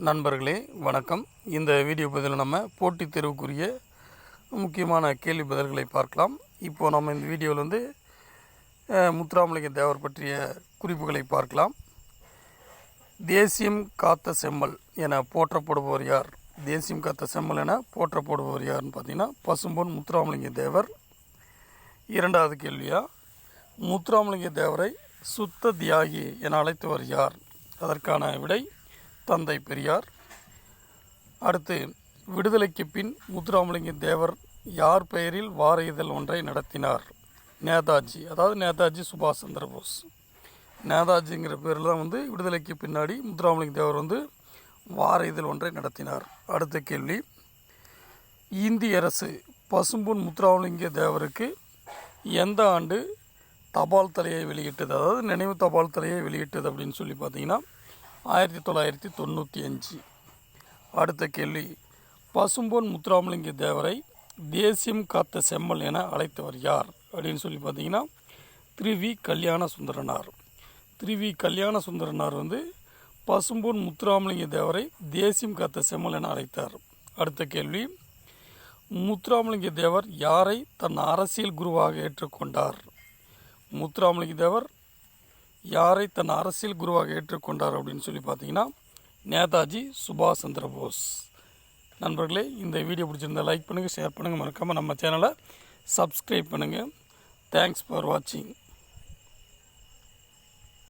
நண்பர்களே வணக்கம். இந்த வீடியோ பதிவில் நம்ம போட்டித் தேர்வுக்குரிய முக்கியமான கேள்வி பதில்களை பார்க்கலாம். இப்போது நம்ம இந்த வீடியோவில் முத்துராமலிங்க தேவர் பற்றிய குறிப்புகளை பார்க்கலாம். தேசியம் காத்த செம்மல் என போற்றப்படுபவர் யார்? தேசியம் காத்த செம்மல் என போற்றப்படுபவர் யார்னு பார்த்தீங்கன்னா பசும்பொன் முத்துராமலிங்க தேவர். இரண்டாவது கேள்வியாக, முத்துராமலிங்க தேவரை சுத்த தியாகி என அழைத்தவர் யார்? அதற்கான விடை தந்தை பெரியார். அடுத்து, விடுதலைக்கு பின் முத்துராமலிங்க தேவர் யார் பெயரில் வார இதழ் ஒன்றை நடத்தினார்? நேதாஜி, அதாவது நேதாஜி சுபாஷ் சந்திர போஸ். நேதாஜிங்கிற பேரில் தான் விடுதலைக்கு பின்னாடி முத்துராமலிங்க தேவர் வார இதழ் ஒன்றை நடத்தினார். அடுத்த கேள்வி, இந்திய அரசு பசும்பொன் முத்துராமலிங்க தேவருக்கு எந்த ஆண்டு தபால் தலையை வெளியிட்டது, அதாவது நினைவு தபால் தலையை வெளியிட்டது அப்படின்னு சொல்லி பார்த்தீங்கன்னா 1995. அடுத்த கேள்வி, பசும்பொன் முத்துராமலிங்க தேவரை தேசியம் காத்த செம்மல் என அழைத்தவர் யார் அப்படின்னு சொல்லி பார்த்தீங்கன்னா திரு கல்யாண சுந்தரனார். திரு கல்யாண சுந்தரனார் பசும்பொன் முத்துராமலிங்க தேவரை தேசியம் காத்த செம்மல் என அழைத்தார். அடுத்த கேள்வி, முத்துராமலிங்க தேவர் யாரை தன் அரசியல் குருவாக ஏற்றுக்கொண்டார்? முத்துராமலிங்க தேவர் யாரை தன் அரசியல் குருவாக ஏற்றுக்கொண்டார் அப்படின்னு சொல்லி பார்த்தீங்கன்னா நேதாஜி சுபாஷ் சந்திர போஸ். நண்பர்களே, இந்த வீடியோ பிடிச்சிருந்தால் லைக் பண்ணுங்கள், ஷேர் பண்ணுங்கள், மறக்காமல் நம்ம சேனலை சப்ஸ்கிரைப் பண்ணுங்கள். தேங்க்ஸ் ஃபார் வாட்சிங்.